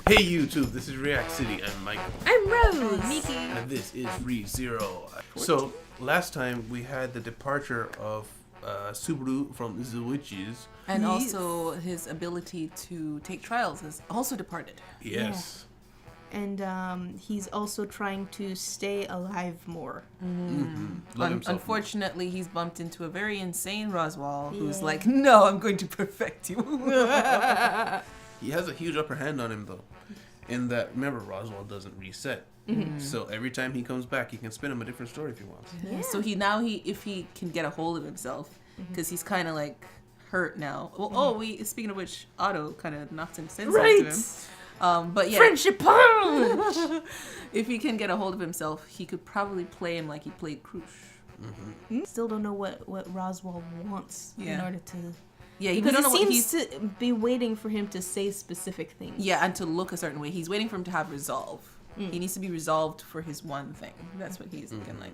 Hey YouTube, this is React City. I'm Michael. I'm Rose. Miki. And this is ReZero. So, last time we had the departure of Subaru from the witches. And also his ability to take trials has also departed. Yes. And he's also trying to stay alive more. Unfortunately, he's bumped into a very insane Roswaal who's like, no, I'm going to perfect you. He has a huge upper hand on him, though. In that, remember, Roswaal doesn't reset. So every time he comes back, he can spin him a different story if he wants. Yeah. So if he can get a hold of himself, because he's kind of like hurt now. Well, speaking of which, Otto kind of knocked some sense into him. But yeah, Friendship punch! if he can get a hold of himself, he could probably play him like he played Krush. Still don't know what Roswaal wants in order to... Yeah, because it seems to be waiting for him to say specific things. Yeah, and to look a certain way. He's waiting for him to have resolve. He needs to be resolved for his one thing. That's what he's looking like.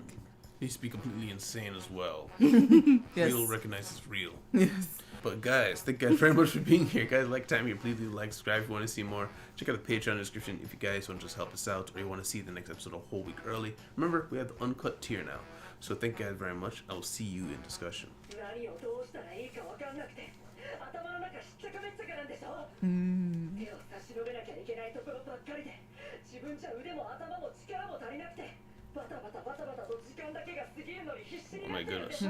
He needs to be completely insane as well. Yes. Real recognizes real. Yes. But guys, thank you guys very much for being here. Guys, like time here, please leave a like, subscribe if you want to see more. Check out the Patreon description if you guys want to just help us out or you want to see the next episode a whole week early. Remember, we have the uncut tier now. So thank you guys very much. I will see you in discussion. Oh my goodness.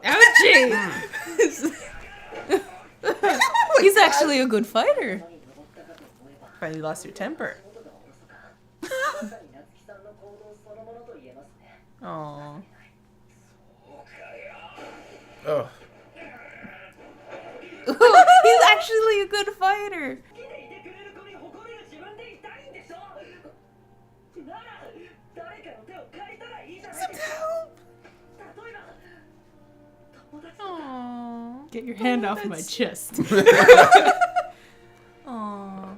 Ouchie! He's actually a good fighter. Finally lost your temper. Aww. Oh. He's actually a good fighter. Aww. Get your hand off my chest. Aww.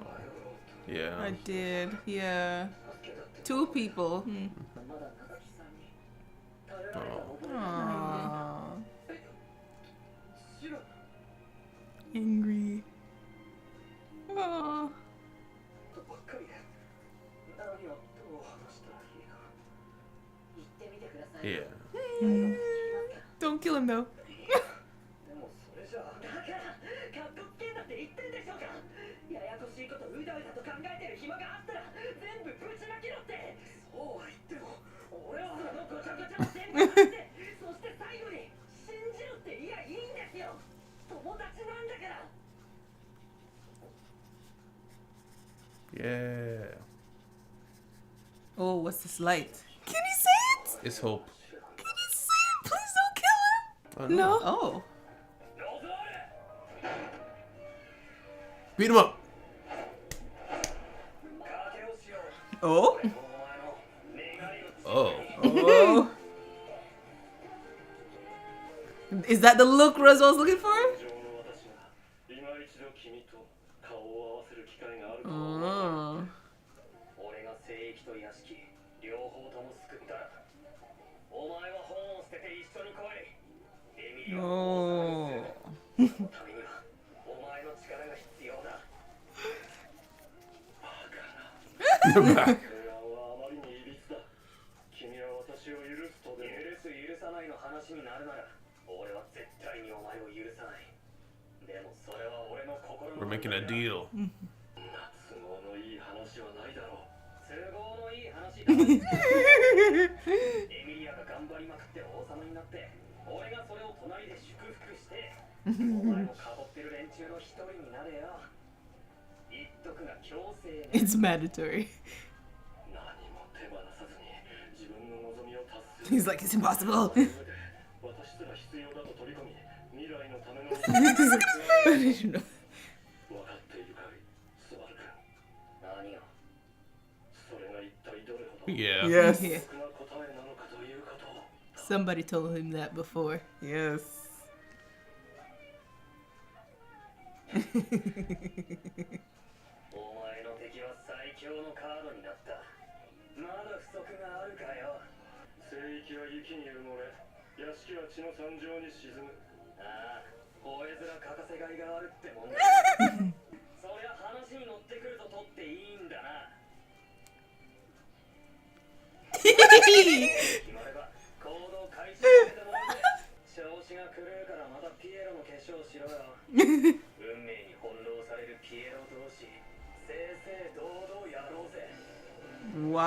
Yeah. I did. Yeah. Two people. Aww. Angry. Aww. Yeah. Don't kill him though. Yeah. Oh, what's this light? Can you say it? It's hope. Can you say it? Please don't kill him. Oh, No. Oh. Beat him up. Oh. Oh. Oh. Is that the look Roswaal's looking for? Oh. Oh. We're making a deal. It's mandatory. He's like, it's impossible. Yeah. Yes. Yeah. Somebody told him that before. Yes. What?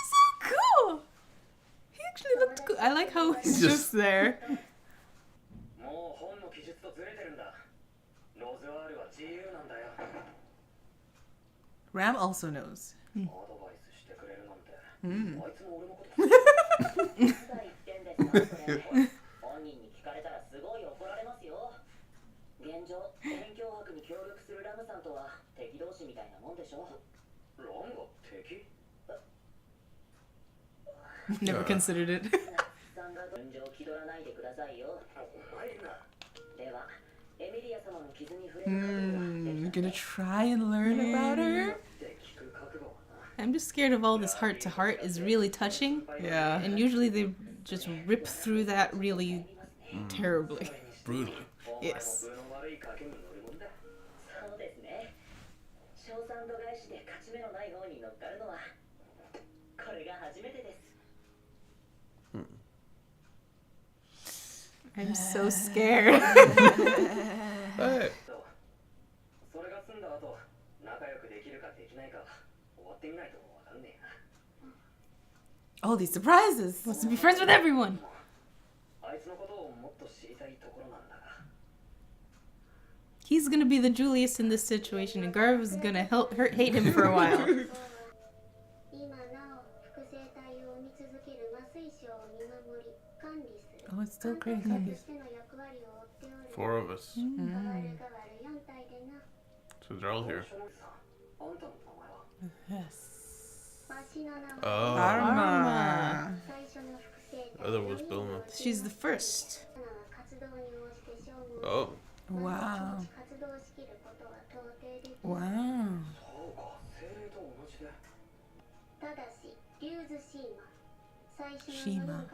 So cool. He actually looked cool. I like how he's just there. Ram also knows. Never considered it. Gonna try and learn about her? I'm just scared of all this heart to heart is really touching. Yeah. And usually they just rip through that really terribly. Brutally. Yes. I'm so scared. Hey. All these surprises. Wants to be friends with everyone. He's gonna be the Julius in this situation, and Garv is gonna hate him for a while. Oh, it's still creating copies. 4 of us. So they're all here. Yes. Oh. Karma. The other was Bilma. She's the first. Oh. Wow. Wow. Shima.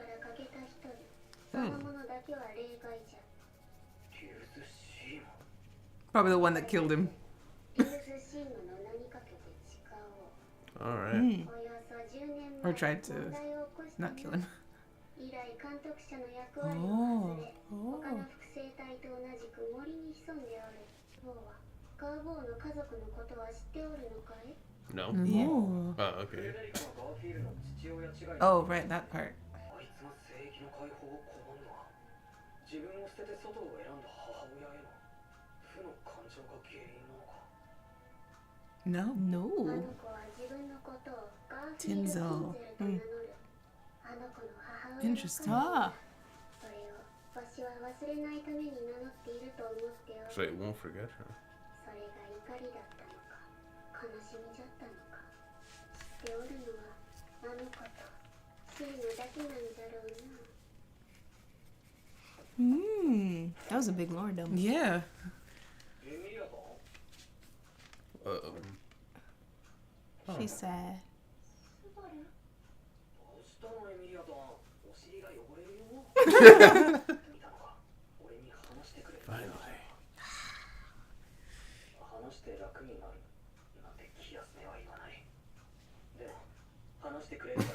Probably the one that killed him. Alright. Or tried to not kill him. Oh. Oh. No? Oh. Oh, okay. Oh, right, that part. No. No. Tinzel. Interesting. Ah. So it won't forget her. That was a big lore dump. Yeah. She's sad. Finally.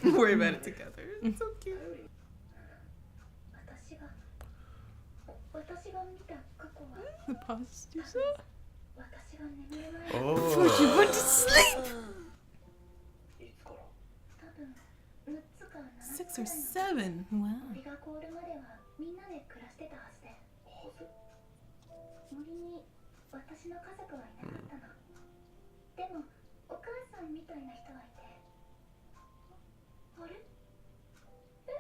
Worry about it together. It's so cute. The past you saw? Oh. She went to sleep. 6 or 7. Wow. 私の家族はいなかったの。でもお母さんみたいな人はいて。あれ？え？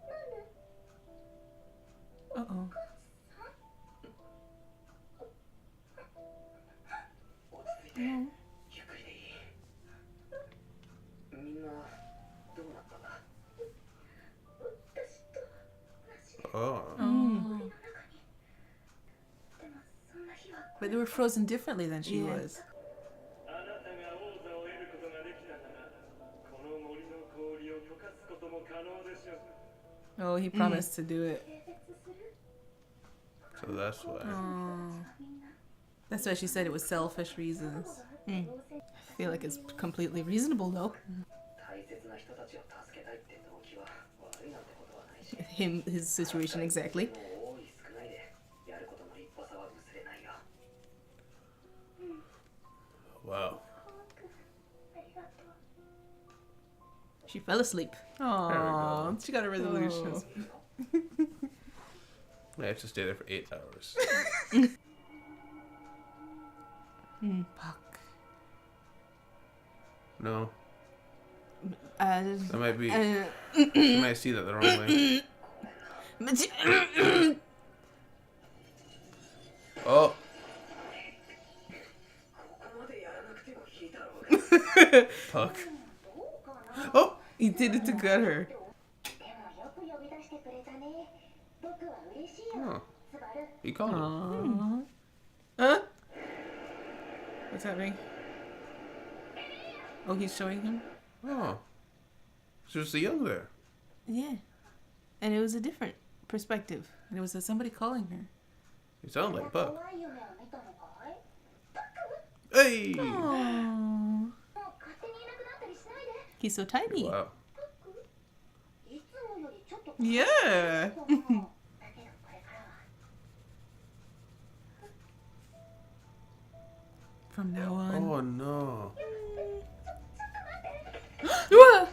なんで？ Uh-oh. 落ち着いて、ゆっくりでいい。みんなどうなったんだ？私と同じで。 Oh. Oh. But they were frozen differently than she Yeah. was. Oh, he promised to do it. So that's why. That's why she said it was selfish reasons. I feel like it's completely reasonable though. His situation exactly. Wow. She fell asleep. Oh, she got a resolution. I have to stay there for 8 hours. Fuck. No. That might be. She might see that the wrong way. Oh. Fuck. Oh. He did it to get her. Oh. He called him. Aww. Huh? What's happening? Oh, he's showing him? Oh. She was so young there. Yeah. And it was a different perspective. And it was somebody calling her. You sound like Buck. Hey! Aww. He's so tiny. Wow. Yeah. From now on. Oh no. Whoa!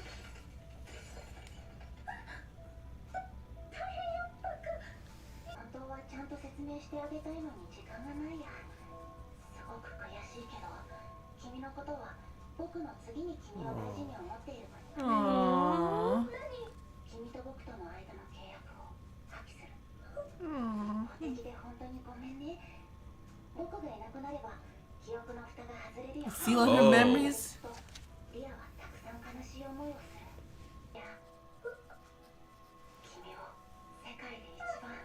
説明してあげたいのに時間がないや。すごく悔しいけど、君のことは僕の次に君を大事に思っているから。Aww. 君と僕との間の契約を破棄する。無敵で本当にごめんね。僕がいなくなれば記憶の蓋が外れるよ。 See all her memories? リアはたくさん悲しい思いをする。いや、君を世界で一番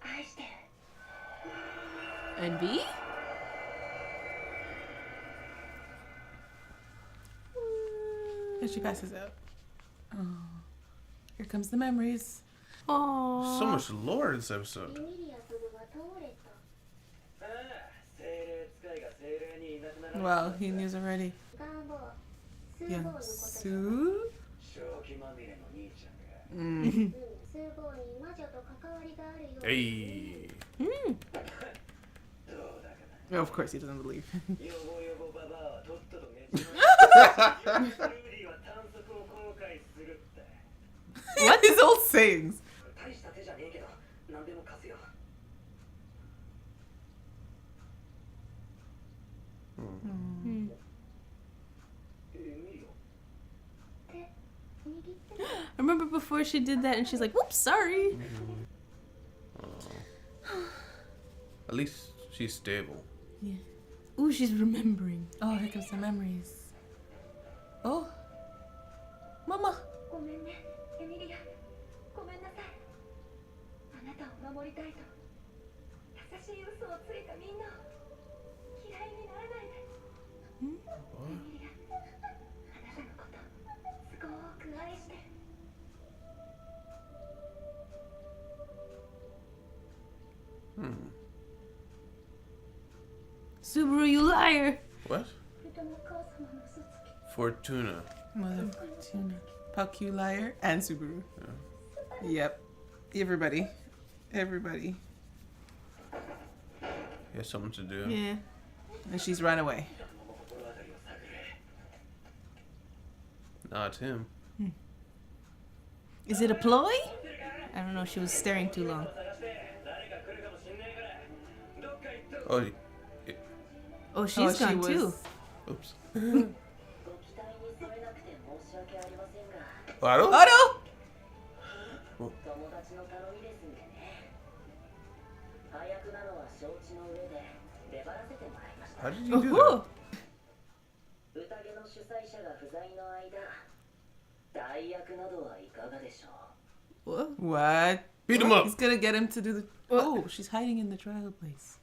愛してる。 And B? And she passes out. Oh. Here comes the memories. Aww. So much lore in this episode. エミリアすぐが倒れた。 Wow, he knew already. ガンボー、スーボー Yeah. いうことで。 Sue? スーボーに魔女と関わりがあるよう。 Hey. Oh, of course he doesn't believe. What? His old sayings. I remember before she did that and she's like, whoops, sorry. At least she's stable. Yeah. Ooh, she's remembering. Oh, here comes the memories. Oh. Mama. ごめんね、エミリア。ごめんなさい。あなたを守りたいと。優しい嘘をついたみんなを嫌いにならないで。エミリア、あなたのことすごく愛してる。 Subaru, you liar. What? 人のお母様の嘘つき。 Fortuna. Mother Fortuna. Puck, you liar. And Subaru. Yep. Everybody. Everybody. He has something to do. Yeah. And she's run away. Not him. Is it a ploy? I don't know. She was staring too long. Oh, Oh, she's she gone was- too. oops. ご期待に添えなくて申し訳ありませんが、 Otto? Otto! 友達の頼みですんでね。早くなのは承知の上で出張らせてもらいました。 How did you do Woohoo! that? 宴の主催者が不在の間、代役などはいかがでしょう。 Whoa. What? Beat him up. He's gonna get him to do the. Oh, she's hiding in the trial place.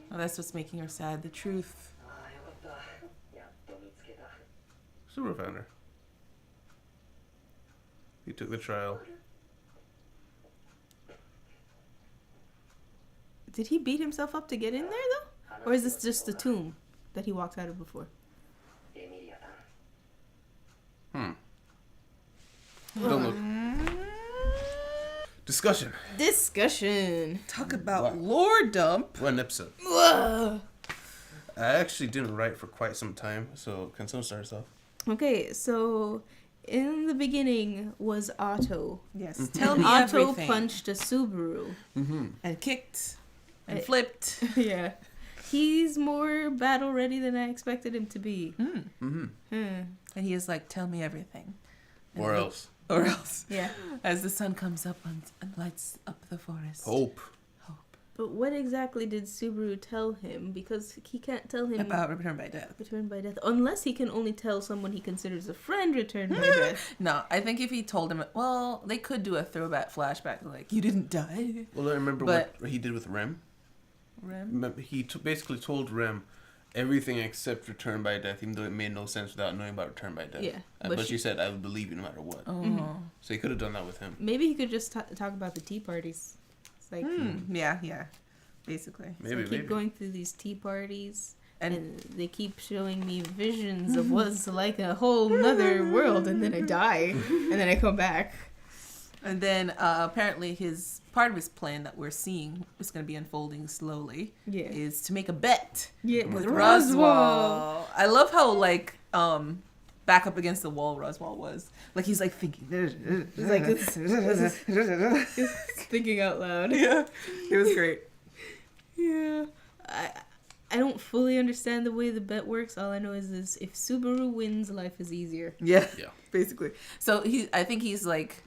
Oh, that's what's making her sad. The truth. ああ、よかった。やっと見つけた。Super found her. He took the trial. Did he beat himself up to get in there though, or is this just the tomb that he walked out of before? Don't look. Discussion. Talk about lore dump. What an episode. Whoa. I actually didn't write for quite some time, so can someone start us off? Okay, so in the beginning was Otto. Yes. Tell me Otto everything. punched a Subaru. And kicked. And flipped. Yeah. He's more battle ready than I expected him to be. And he is like, tell me everything. Or else. Or else. Yeah. As the sun comes up and lights up the forest. Hope. But what exactly did Subaru tell him? Because he can't tell him About return by death. return by death. Unless he can only tell someone he considers a friend return by death. No, I think if he told him, well, they could do a throwback flashback, like, you didn't die. Well, I remember But- what he did with Rem. Rem? Remember, he basically told Rem everything except return by death, even though it made no sense without knowing about return by death. Yeah, But but she said, I would believe you no matter what. Oh. So he could have done that with him. Maybe he could just talk about the tea parties. It's like, Yeah. Basically. so I Maybe, keep maybe. going through these tea parties. And- And they keep showing me visions of what's like a whole nother world, and then I die, and then I come back. And then apparently part of his plan that we're seeing is going to be unfolding slowly Yeah. is to make a bet Yeah, with Roswaal. Roswaal. I love how like back up against the wall Roswaal was. Like he's like thinking. It's like thinking out loud. Yeah, it was great. Yeah. I don't fully understand the way the bet works. All I know is this: if Subaru wins, life is easier. Yeah, Yeah. basically. So I think he's like,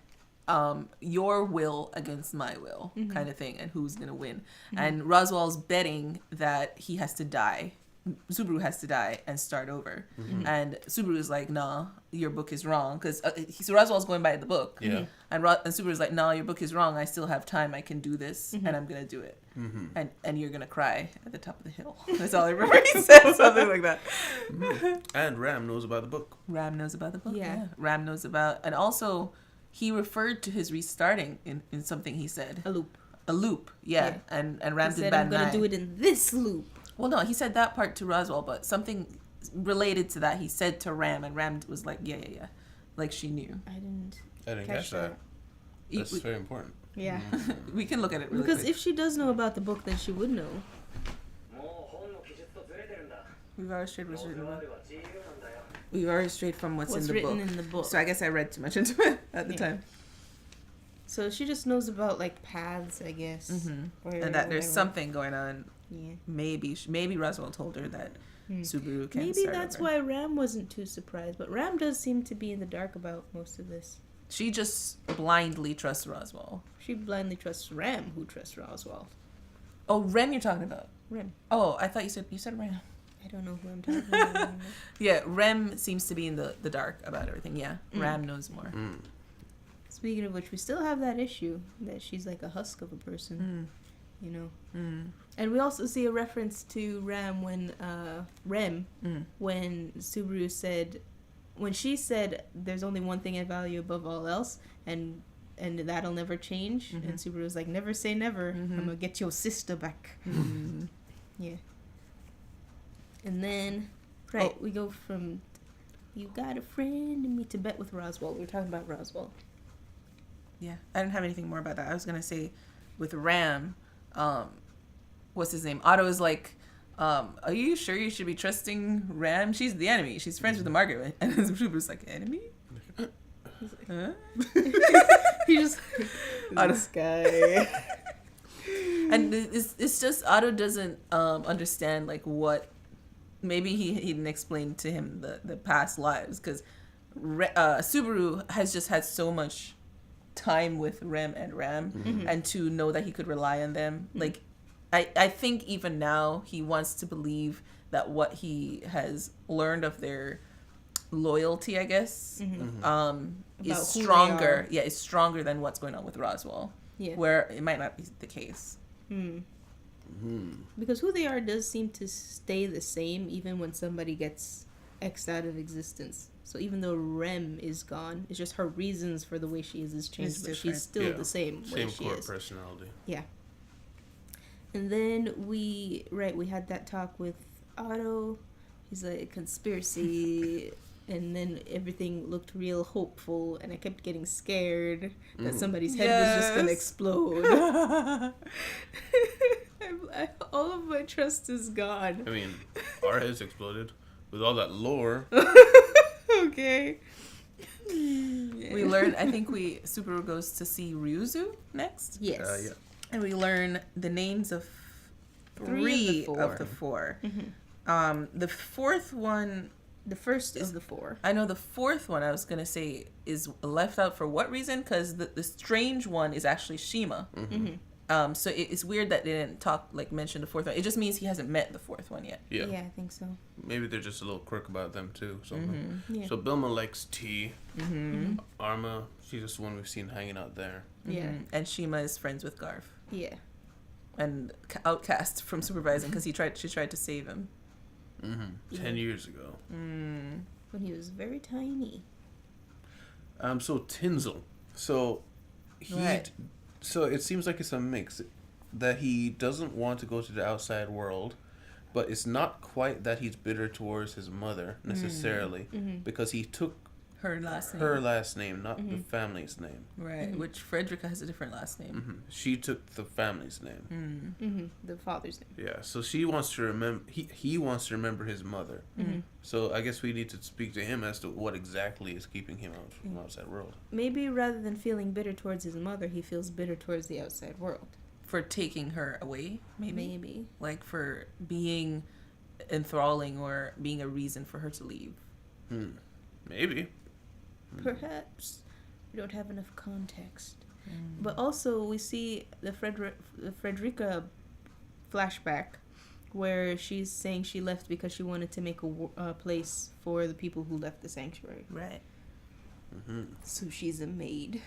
your will against my will kind of thing, and who's gonna win. And Roswaal's betting that he has to die. Subaru has to die and start over. And Subaru is like, nah, your book is wrong. Because Roswaal's going by the book. Yeah. And Subaru's like, nah, your book is wrong. I still have time. I can do this. And I'm going to do it. And you're going to cry at the top of the hill. That's all I remember. He said something like that. And Ram knows about the book. Ram knows about the book. Yeah. Ram knows about... And also, he referred to his restarting in something he said. A loop. A loop. Yeah. And Ram He did said, bad I'm gonna nine. do it in this loop. Well, no, he said that part to Roswaal, but something related to that he said to Ram, and Ram was like, yeah. Like she knew. I didn't Catch that. That's very important. Yeah. We can look at it really Because quick. if she does know about the book, then she would know. We've already strayed what's written about. We've already strayed from what's in the written book. in the book. So I guess I read too much into it at the time. So she just knows about like paths, I guess. Or And that there's whatever. something going on. Yeah. Maybe Roswaal told her that Subaru can Maybe start that's over. why Ram wasn't too surprised. But Ram does seem to be in the dark about most of this. She just blindly trusts Roswaal. She blindly trusts Ram, who trusts Roswaal. Oh, Ren you're talking about. Ram. Oh, I thought you said Ram. I don't know who I'm talking about anymore. Yeah, Rem seems to be in the dark about everything. Yeah, Ram knows more. Speaking of which, we still have that issue that she's like a husk of a person, you know. And we also see a reference to Ram when when Subaru said, when she said, "There's only one thing I value above all else, and that'll never change." And Subaru was like, "Never say never. I'm gonna get your sister back." Yeah. And then, we go from "You got a friend in me" to bet with Roswaal. We were talking about Roswaal. Yeah, I didn't have anything more about that. I was gonna say, with Ram, what's his name? Otto is like, are you sure you should be trusting Ram? She's the enemy. She's friends with the Margaret. And Subaru's like, enemy? Huh? He just Otto's guy. And it's just Otto doesn't understand like what. Maybe he didn't explain to him the past lives, because Subaru has just had so much time with Rem and Ram, and to know that he could rely on them. Like, I think even now he wants to believe that what he has learned of their loyalty, I guess, is About who they stronger. are. Yeah, it's stronger than what's going on with Roswaal, Yeah. where it might not be the case. Because who they are does seem to stay the same even when somebody gets X'd out of existence. So even though Rem is gone, it's just her reasons for the way she is changed, It's but different. she's still the same way Same she core is. personality. Yeah. And then we had that talk with Otto. He's like, conspiracy. And then everything looked real hopeful, and I kept getting scared that somebody's head was just gonna explode. All of my trust is gone. I mean, our heads exploded with all that lore. Okay. We learn. I think Subaru goes to see Ryuzu next. Yes. Yeah. And we learn the names of three of the four. The fourth one, The first is the 4. I know the fourth one I was going to say is left out for what reason? Because the strange one is actually Shima. So it's weird that they didn't mention the fourth one. It just means he hasn't met the fourth one yet. Yeah. I think so. Maybe they're just a little quirk about them too. So, Yeah. so Bilma likes tea. Arma, she's just the one we've seen hanging out there. Yeah. And Shima is friends with Garf. Yeah. And outcast from supervising because she tried to save him. 10 years ago. When he was very tiny. So Tinsel. So Right. So it seems like it's a mix that he doesn't want to go to the outside world, but it's not quite that he's bitter towards his mother necessarily, because he took Her last name. her last name, not the family's name. Right, which Frederica has a different last name. She took the family's name. The father's name. Yeah, so she wants to remember. He wants to remember his mother. So I guess we need to speak to him as to what exactly is keeping him out from the outside world. Maybe rather than feeling bitter towards his mother, he feels bitter towards the outside world. For taking her away, maybe. Maybe. Like for being enthralling or being a reason for her to leave. Maybe. Perhaps. We don't have enough context. But also, we see the Frederica flashback where she's saying she left because she wanted to make a place for the people who left the sanctuary. Right. So she's a maid.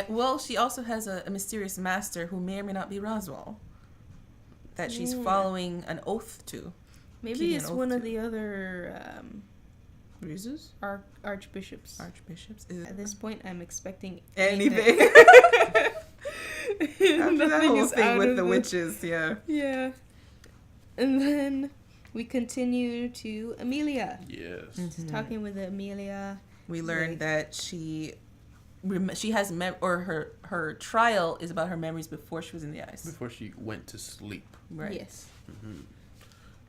Well, she also has a mysterious master who may or may not be Roswaal. That she's following an oath to. Maybe Keeping it's an oath one to. of the other Ryuzus? archbishops. Archbishops? At this point, I'm expecting Anything. After that Nothing whole is thing out with of the the- witches, yeah. Yeah. And then we continue to Emilia. Yes. Talking with Emilia. We learned Right. that she has her trial is about her memories before she was in the ice. Before she went to sleep. Right. Yes.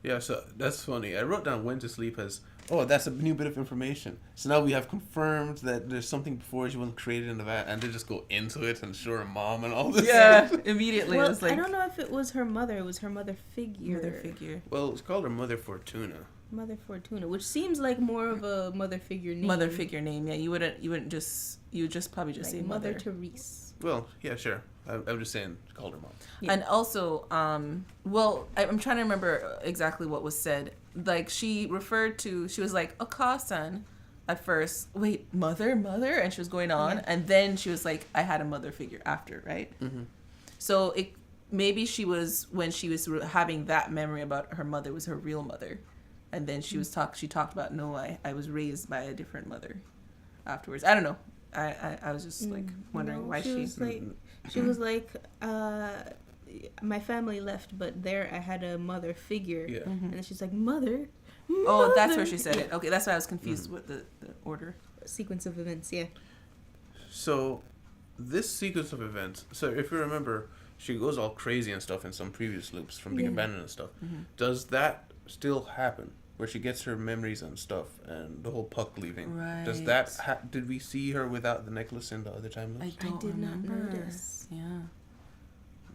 Yeah, so that's funny. I wrote down went to sleep as, oh, that's a new bit of information. So now we have confirmed that there's something before she wasn't created in the vat, and they just go into it and show her mom and all this. Yeah, immediately Well, it was like I don't know if it was her mother. It was her mother figure. mother figure. Well, it's called her Mother Fortuna. Mother Fortuna, which seems like more of a mother figure name. Mother figure name, yeah. You would just probably just Like say Mother mother. Therese. Well, yeah, sure. I'm just saying, called her mom. Yeah. And also, well, I'm trying to remember exactly what was said. Like she was like Okasan at first. Wait, mother, and she was going on, and then she was like, I had a mother figure after, right? So maybe she was when she was having that memory about her mother was her real mother, and then she talked about no, I was raised by a different mother afterwards. I don't know. I was just like wondering why she was like, she was like, my family left, but there I had a mother figure. Yeah. And then she's like, mother. Oh, that's where Mother. she said it. Okay, that's why I was confused with the order. Sequence of events, yeah. So, this sequence of events, so if you remember, she goes all crazy and stuff in some previous loops from being abandoned and stuff. Does that still happen? Where she gets her memories and stuff and the whole Puck leaving. Right. Does that, did we see her without the necklace in the other time loops? I did not remember. notice. Yeah.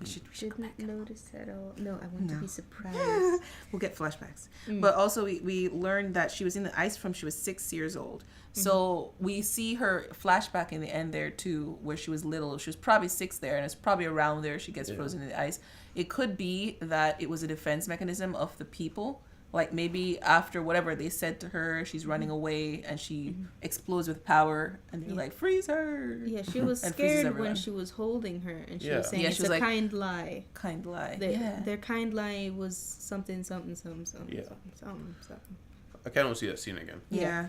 We should go Didn't back. notice at all. No, I want to No. be surprised. We'll get flashbacks. But also we learned that she was in the ice from she was 6 years old. So we see her flashback in the end there too, where she was little. She was probably 6 there, and it's probably around there she gets frozen in the ice. It could be that it was a defense mechanism of the people. Like maybe after whatever they said to her, she's running away and she explodes with power, and they're like, freeze her. Yeah, she was And freezes scared when everyone. she was holding her, and she Yeah. was saying Yeah, it's she was a like- kind lie. Kind lie. Their, Yeah. their kind lie was something, something, something, something, Yeah. something, something, something. I kind of want to see that scene again. Yeah.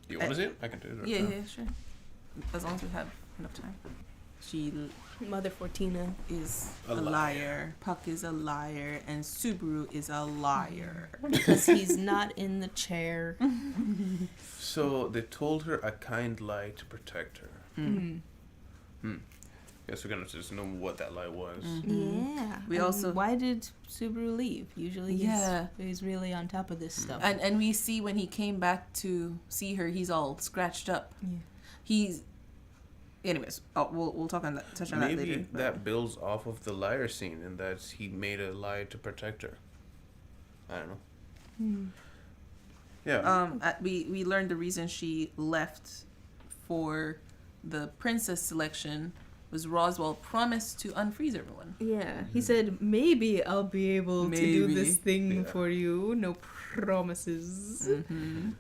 You want to see it? I can do it. Right Yeah, now. yeah, sure. As long as we have enough time. She Mother Fortina. is A a liar. liar. Puck is a liar. And Subaru is a liar. Because he's not in the chair. So they told her a kind lie to protect her. Guess we're gonna just know what that lie was. Yeah. We And also- why did Subaru leave? Usually he's really on top of this stuff. And we see when he came back to see her, he's all scratched up. Yeah. He's... Anyways, we'll touch on that Maybe later. but- that builds off of the liar scene, and that he made a lie to protect her. I don't know. Yeah. We learned the reason she left for the princess selection was Roswaal promised to unfreeze everyone. Yeah. He said, maybe I'll be able to do Maybe. this thing Yeah. for you. No promises. Mm-hmm.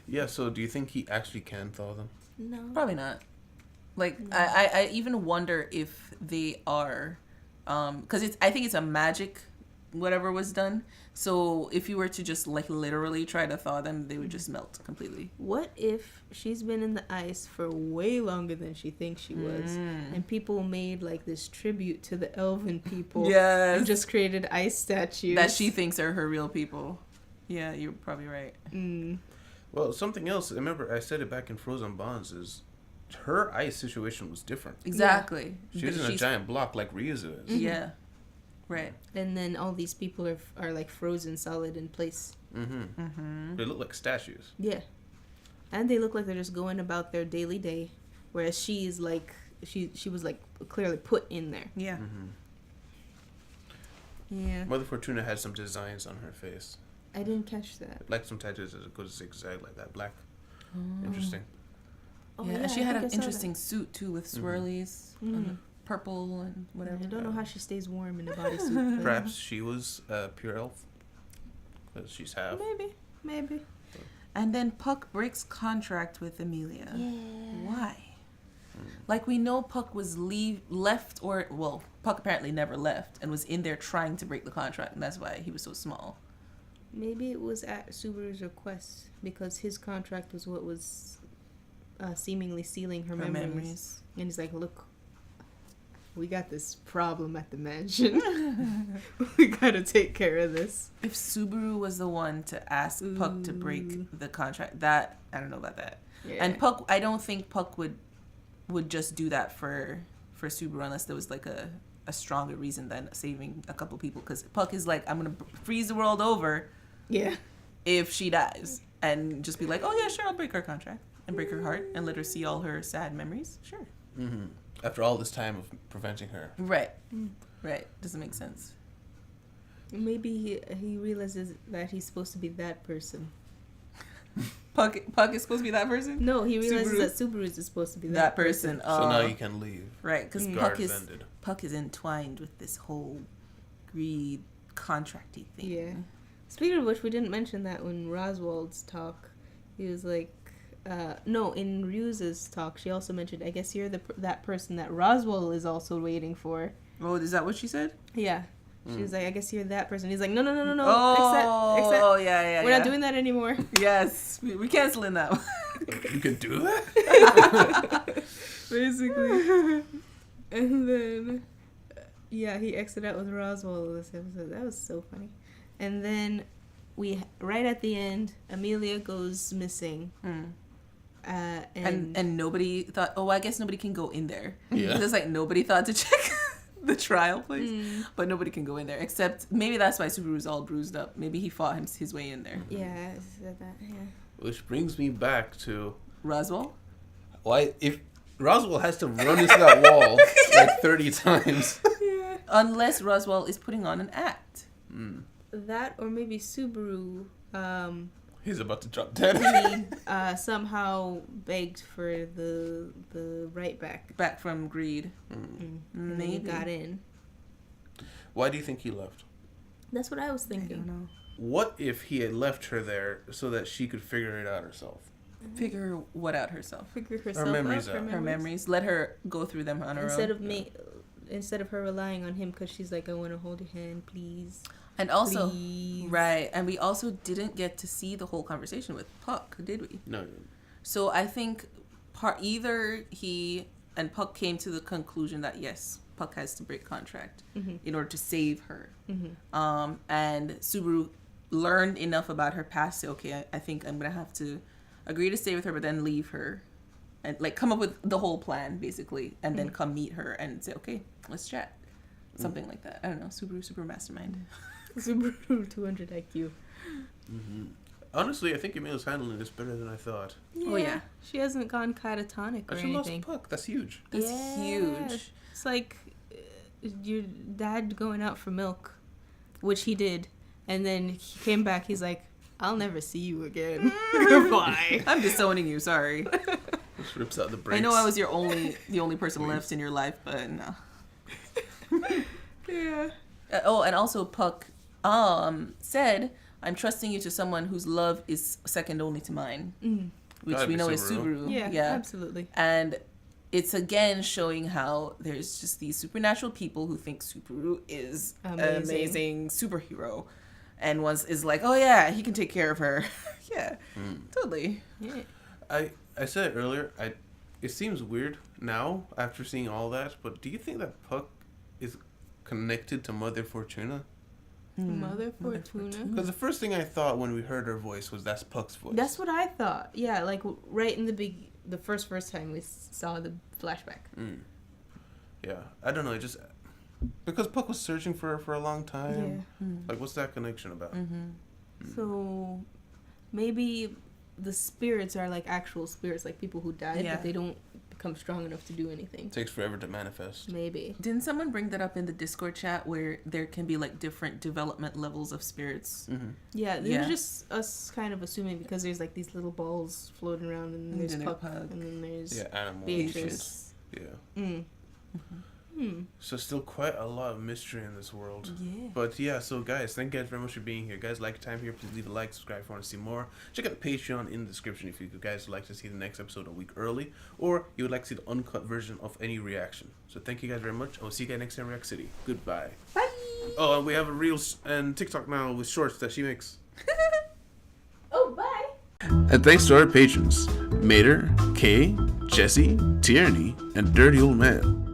Yeah, so do you think he actually can thaw them? No. Probably not. Like, I even wonder if they are, because I think it's a magic, whatever was done. So if you were to just like literally try to thaw them, they would just melt completely. What if she's been in the ice for way longer than she thinks she was, and people made like this tribute to the elven people, Yes. and just created ice statues That she thinks are her real people. Yeah, you're probably right. Well, something else. Remember, I said it back in Frozen Bonds. Is her ice situation was different. Exactly. She was in a giant block like Ryuzu is. Yeah. Right. And then all these people are like frozen solid in place. They look like statues. Yeah, and they look like they're just going about their daily day, whereas she's like she was like clearly put in there. Yeah. Yeah, Mother Fortuna had some designs on her face, I didn't catch that. like some tattoos that go zigzag like that, black. Interesting. Oh, Yeah, she I had think an I saw interesting suit too with swirlies, purple and that. whatever. I don't know how she stays warm in a bodysuit. but Perhaps she was a pure elf, because she's half. maybe. And then Puck breaks contract with Emilia. Yeah. Why? Like, we know Puck was left, or well, Puck apparently never left and was in there trying to break the contract, and that's why he was so small. Maybe it was at Subaru's request because his contract was what was seemingly sealing her memories. And he's like, look, we got this problem at the mansion. We gotta take care of this. If Subaru was the one to ask Puck to break the contract, that I don't know about that. Yeah. And Puck, I don't think Puck would just do that for Subaru unless there was like a stronger reason than saving a couple people. Because Puck is like, I'm gonna freeze the world over Yeah. if she dies, and just be like, oh yeah, sure, I'll break her contract and break her heart and let her see all her sad memories. Sure. After all this time of preventing her. Right. Right. Doesn't make sense. Maybe he realizes that he's supposed to be that person. Puck is supposed to be that person? No, he realizes Subaru? that Subaru is supposed to be That person. So now you can leave. Right, because Guards ended. Puck is entwined with this whole greed contracty thing. Yeah. Speaking of which, we didn't mention that when Roswald's talk, he was like, no, in Ryuzu's talk, she also mentioned, I guess you're that person that Roswald is also waiting for. Oh, is that what she said? Yeah. She was like, I guess you're that person. He's like, no. Oh, Except. yeah. We're not doing that anymore. Yes, we canceling that one. You can do that? Basically. And then, yeah, he exited out with Roswell this episode. That was so funny. And then right at the end, Emilia goes missing. And nobody thought, oh, I guess nobody can go in there. Yeah. It's like nobody thought to check the trial place, but nobody can go in there, except maybe that's why Subaru's all bruised up. Maybe he fought his way in there. Yeah, I said that, yeah. Which brings me back to Roswell? why if Roswell has to run into that wall like 30 times. Yeah. Unless Roswell is putting on an act. That or maybe Subaru, He's about to drop dead. he somehow begged for the right back. Back from greed. And then Maybe. he got in. Why do you think he left? That's what I was I thinking. don't know. What if he had left her there so that she could figure it out herself? Figure what out herself? Figure herself memories out. out. Her memories. Let her go through them on her Instead own. of her relying on him because she's like, I want to hold your hand, please. And also, Please. right, and we also didn't get to see the whole conversation with Puck, did we? No. So I think either he and Puck came to the conclusion that yes, Puck has to break contract in order to save her. And Subaru learned enough about her past to say, okay, I think I'm gonna have to agree to stay with her, but then leave her, and like come up with the whole plan basically, and then come meet her and say, okay, let's chat, something like that. I don't know, Subaru super mastermind. Subaru 200 IQ. Honestly, I think Emilia's handling this better than I thought. Oh, yeah. She hasn't gone catatonic or I should lost anything. Puck. That's huge. That's Yeah. huge. It's like your dad going out for milk, which he did, and then he came back. He's like, "I'll never see you again. Goodbye." I'm disowning you. Sorry. Just rips out the brakes. I know I was the only person left in your life, but no. Yeah. Oh, and also Puck said, "I'm trusting you to someone whose love is second only to mine," which Gotta we be know is Subaru. Subaru. Yeah. Absolutely. And it's again showing how there's just these supernatural people who think Subaru is an amazing superhero, and once is like, oh yeah, he can take care of her. Yeah, totally. Yeah. I said it earlier. It seems weird now after seeing all that, but do you think that Puck is connected to Mother Fortuna? Mother Fortuna. Because the first thing I thought when we heard her voice was that's Puck's voice. That's what I thought. Yeah, like right in the first time we saw the flashback. Yeah, I don't know. It just because Puck was searching for her for a long time. Yeah. Like, what's that connection about? So maybe the spirits are like actual spirits, like people who died, Yeah. but they don't become strong enough to do anything. It takes forever to manifest. Maybe. Didn't someone bring that up in the Discord chat where there can be like different development levels of spirits? Yeah, it Yeah. was just us kind of assuming because there's like these little balls floating around, and there's then Puck, Puck. and then there's Yeah, animals. Beatrice. Yeah. So still quite a lot of mystery in this world. Yeah. But yeah, so guys, thank you guys very much for being here. Guys, like time here, please leave a like, subscribe if you want to see more. Check out the Patreon in the description if you guys would like to see the next episode a week early, or you would like to see the uncut version of any reaction. So thank you guys very much. I will see you guys next time in React City. Goodbye. Bye. Oh, and we have a Reels and TikTok now with shorts that she makes. Oh, bye. And thanks to our patrons, Mater, Kay, Jesse, Tierney, and Dirty Old Man.